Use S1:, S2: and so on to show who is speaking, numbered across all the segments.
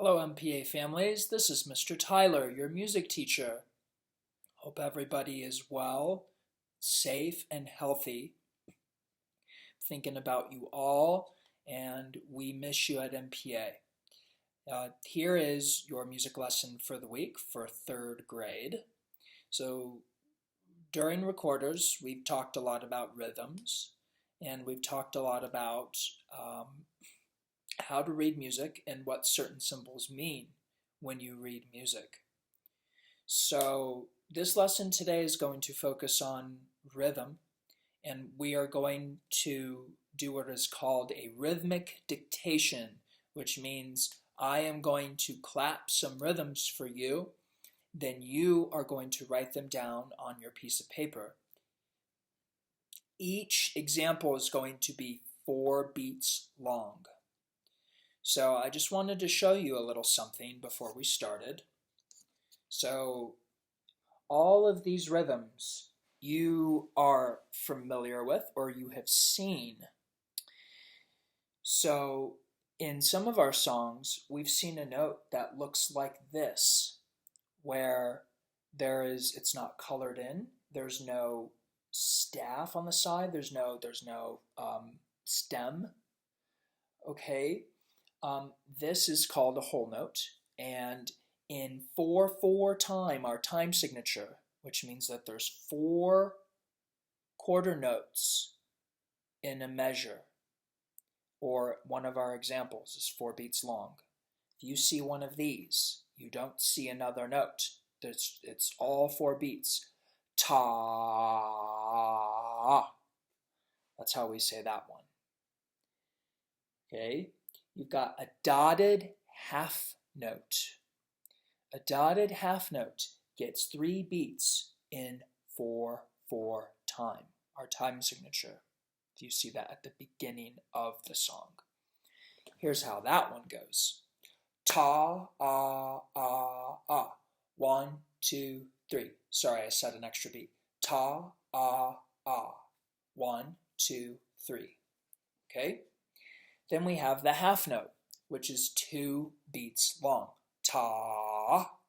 S1: Hello, MPA families. This is Mr. Tyler, your music teacher. Hope everybody is well, safe, and healthy. Thinking about you all, and we miss you at MPA. Here is your music lesson for the week for third grade. So during recorders, we've talked a lot about rhythms, and we've talked a lot about how to read music and what certain symbols mean when you read music. So this lesson today is going to focus on rhythm, and we are going to do what is called a rhythmic dictation, which means I am going to clap some rhythms for you, then you are going to write them down on your piece of paper. Each example is going to be 4 beats long. So I just wanted to show you a little something before we started. So all of these rhythms you are familiar with or you have seen. So in some of our songs, we've seen a note that looks like this, where it's not colored in, there's no staff on the side, there's no stem, okay? This is called a whole note, and in 4/4 time, our time signature, which means that there's 4 quarter notes in a measure, or one of our examples is 4 beats long. If you see one of these, you don't see another note. It's all 4 beats. Ta. That's how we say that one. Okay? You've got a dotted half note. A dotted half note gets 3 beats in 4/4 time, our time signature. Do you see that at the beginning of the song? Here's how that one goes. Ta, ah, ah, ah. 1, 2, 3. Sorry, I said an extra beat. Ta, ah, ah. 1, 2, 3. Okay? Then we have the half note, which is 2 beats long. Ta.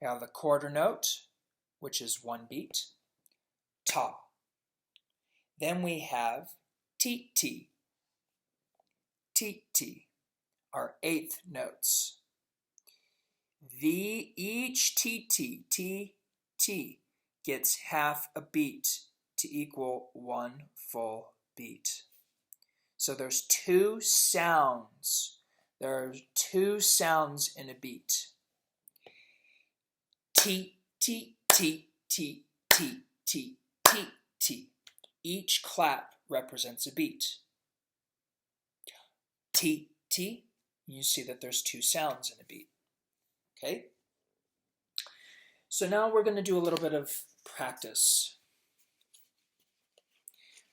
S1: We have the quarter note, which is 1 beat. Ta. Then we have ti-ti. Ti-ti, our 8th notes. Each ti-ti, ti-ti, gets half a beat to equal 1 full beat. So there's 2 sounds. There are 2 sounds in a beat. T, T, T, T, T, T, T, T. Each clap represents a beat. T, T, you see that there's 2 sounds in a beat. Okay? So now we're going to do a little bit of practice.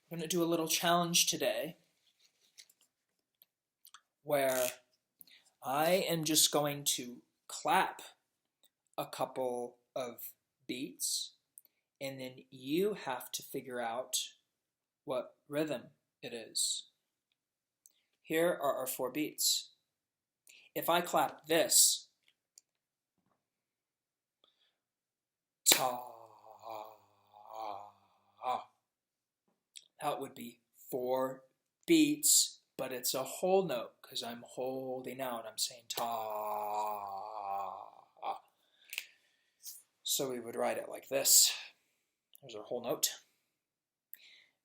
S1: We're going to do a little challenge today where I am just going to clap a couple of beats, and then you have to figure out what rhythm it is. Here are our 4 beats. If I clap this, ta, that would be 4 beats, but it's a whole note because I'm holding out. I'm saying ta. So we would write it like this. There's our whole note.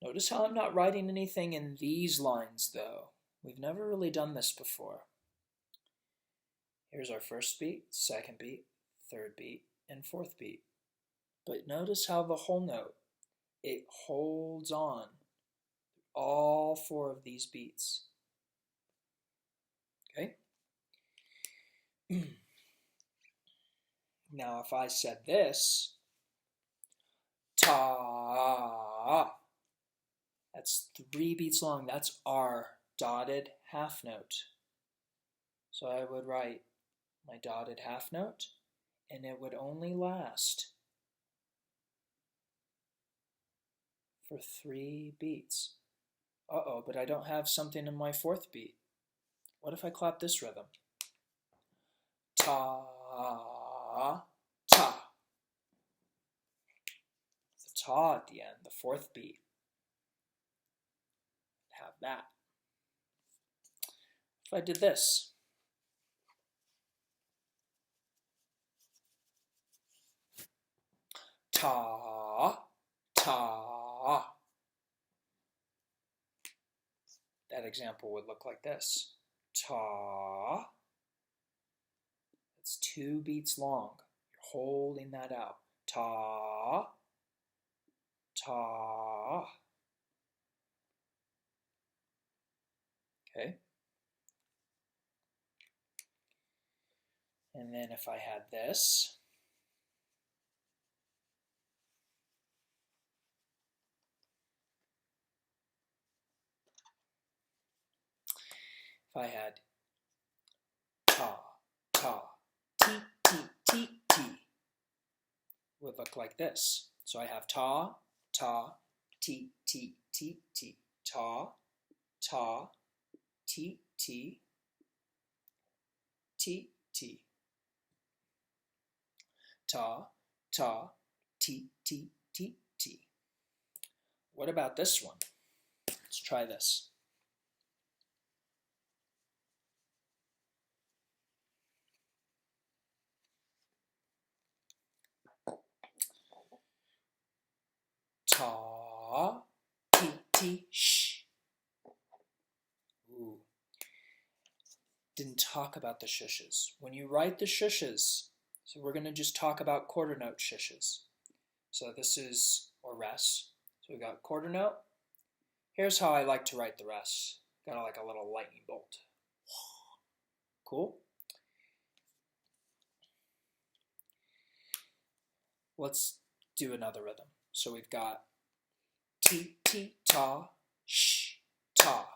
S1: Notice how I'm not writing anything in these lines, though. We've never really done this before. Here's our first beat, second beat, third beat, and fourth beat. But notice how the whole note, it holds on all 4 of these beats. Okay? Now if I said this, ta, that's 3 beats long. That's our dotted half note. So I would write my dotted half note, and it would only last for 3 beats. Uh-oh, but I don't have something in my 4th beat. What if I clap this rhythm? Ta, ta. The ta at the end, the fourth beat. Have that. If I did this, ta, ta. That example would look like this. Ta. It's 2 beats long. You're holding that out. Ta, ta. Okay. And then if I had this, if I had ta, ta, ti, ti, ti, ti, would look like this. So I have ta, ta, ti, ti, ti, ti, ta, ta, ti, ti, ti, ti, ta, ta, ti, ti, ti, ti. What about this one? Let's try this. Ta, ti, ti, sh. Ooh. Didn't talk about the shushes. When you write the shushes, so we're going to just talk about quarter note shushes. So this is, or res. So we got quarter note. Here's how I like to write the res. Got like a little lightning bolt. Cool? Let's do another rhythm. So we've got ti, ti, ta, sh, ta.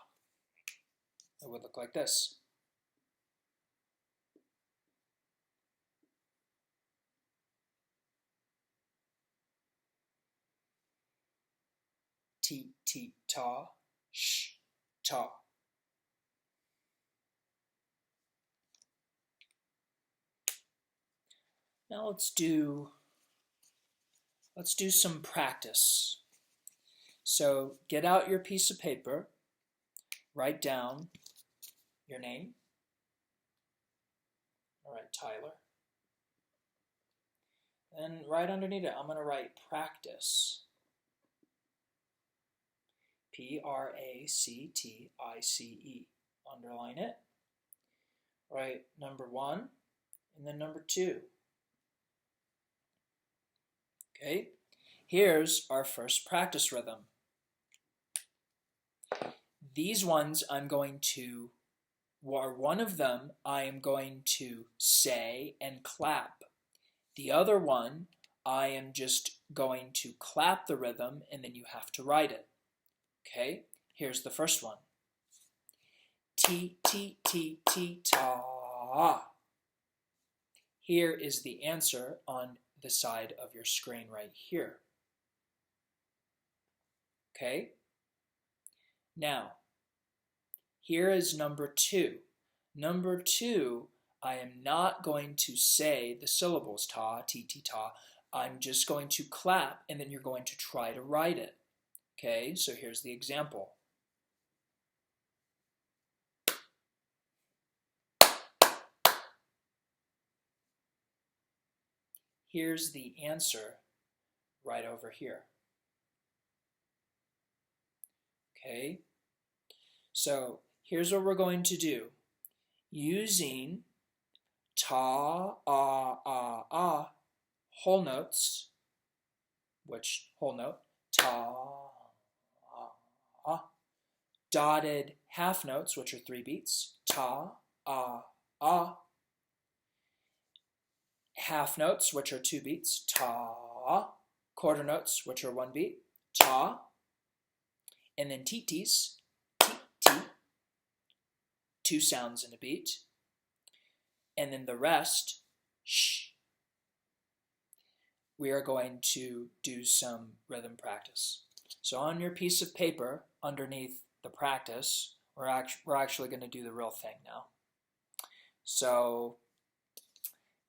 S1: It would look like this. Ti, ti, ta, sh, ta. Now let's do some practice. So get out your piece of paper, write down your name. All right, Tyler. And right underneath it, I'm going to write practice. P-R-A-C-T-I-C-E. Underline it. Write number 1 and then number 2. Okay, here's our first practice rhythm. These ones I'm going to, or one of them I am going to say and clap. The other one I am just going to clap the rhythm and then you have to write it. Okay, here's the first one. Ti, ti, ti, ti, ta. Here is the answer on the side of your screen right here. Okay? Now, here is number 2. Number 2, I am not going to say the syllables ta, ti, ti, ta. I'm just going to clap and then you're going to try to write it. Okay, so here's the example. Here's the answer right over here. Okay, so here's what we're going to do. Using ta, ah, whole notes, which whole note, ta, ah, dotted half notes, which are 3 beats, ta, ah, half notes, which are 2 beats, ta, quarter notes, which are 1 beat, ta, and then titis, ti, ti, 2 sounds in a beat, and then the rest, sh. We are going to do some rhythm practice. So on your piece of paper, underneath the practice, we're actually going to do the real thing now. So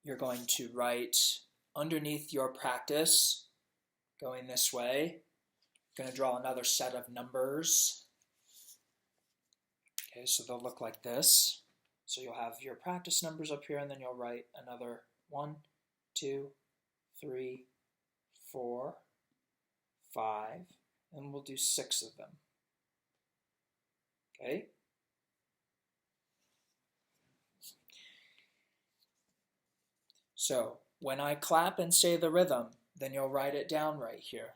S1: you're going to write underneath your practice, going this way. You're going to draw another set of numbers. Okay, so they'll look like this. So you'll have your practice numbers up here, and then you'll write another 1, 2, 3, 4, 5, and we'll do 6 of them. Okay? So when I clap and say the rhythm, then you'll write it down right here.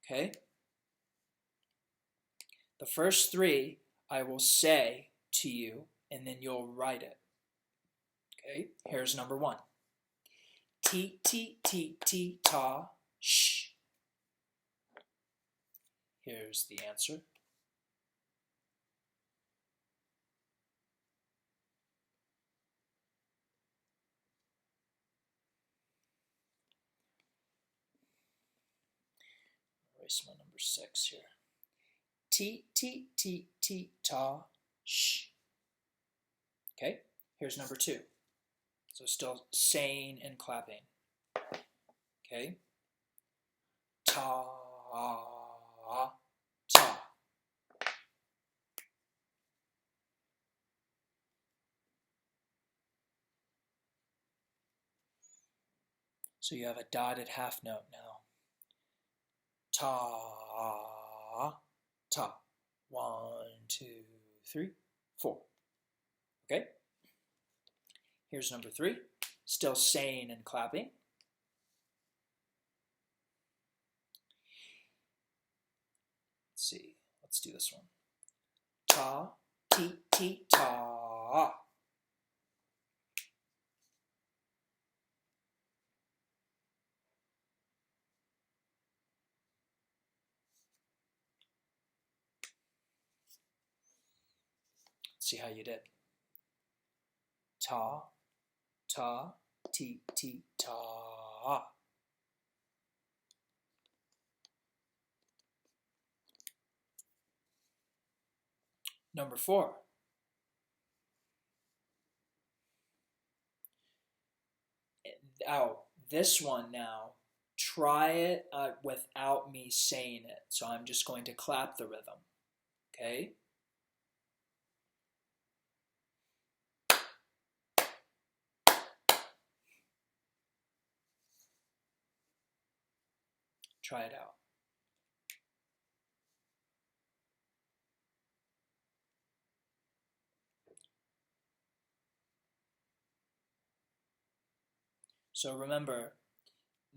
S1: Okay? The first 3 I will say to you, and then you'll write it. Okay? Here's number 1. T, T, T, T, ta, sh. Here's the answer. Erase my number 6 here. T, T, T, T, ta, sh. Okay, here's number 2. So still saying and clapping. Okay. Ta, ta. So you have a dotted half note now. Ta, ta. 1, 2, 3, 4. Okay. Here's number 3. Still saying and clapping. Let's see. Let's do this one. Ta, ti, ti, ta. Let's see how you did. Ta, ta, ti, ti, ta. Number 4. Oh, this one now, try it without me saying it. So I'm just going to clap the rhythm. Okay? Try it out. So remember,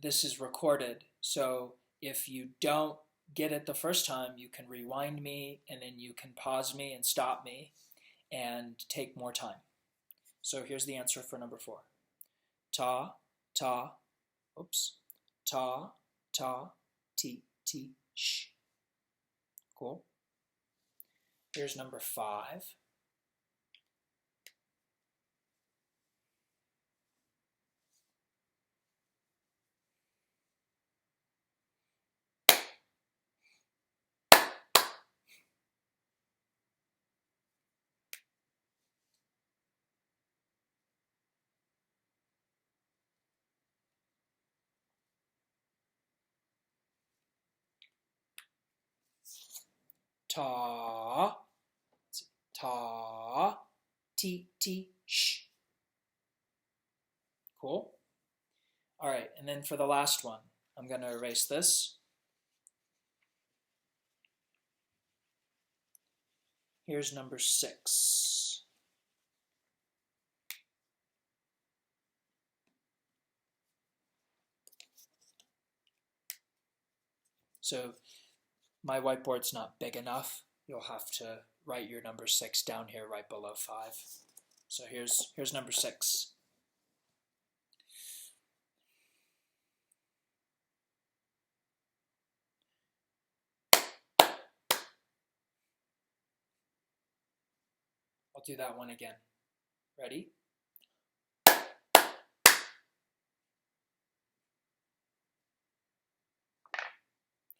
S1: this is recorded. So if you don't get it the first time, you can rewind me, and then you can pause me and stop me and take more time. So here's the answer for number 4. Ta, ta, oops, ta, ta, ti, ti, sh. Cool. Here's number 5. Ta, ta, ti, ti, sh. Cool. All right, and then for the last one, I'm going to erase this. Here's number 6. So my whiteboard's not big enough. You'll have to write your number 6 down here right below 5. So here's number 6. I'll do that one again. Ready?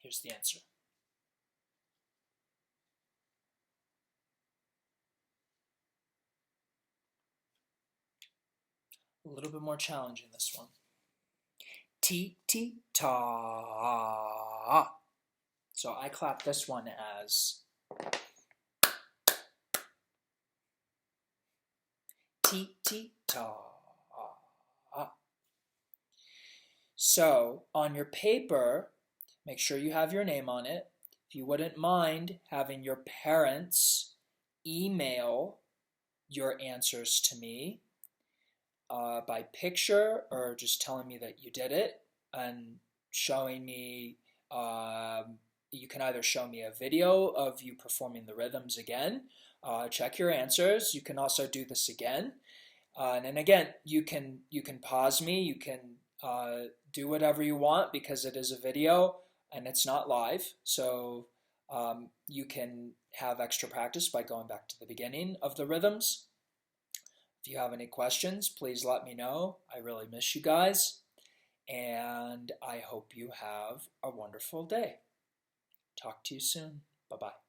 S1: Here's the answer. A little bit more challenging, this one. Ti-ti-ta. So I clap this one as ti-ti-ta. So on your paper, make sure you have your name on it. If you wouldn't mind having your parents email your answers to me by picture, or just telling me that you did it and showing me, you can either show me a video of you performing the rhythms again, check your answers. You can also do this again. And then again, you can pause me, you can do whatever you want, because it is a video and it's not live. So you can have extra practice by going back to the beginning of the rhythms. If you have any questions, please let me know. I really miss you guys, and I hope you have a wonderful day. Talk to you soon. Bye-bye.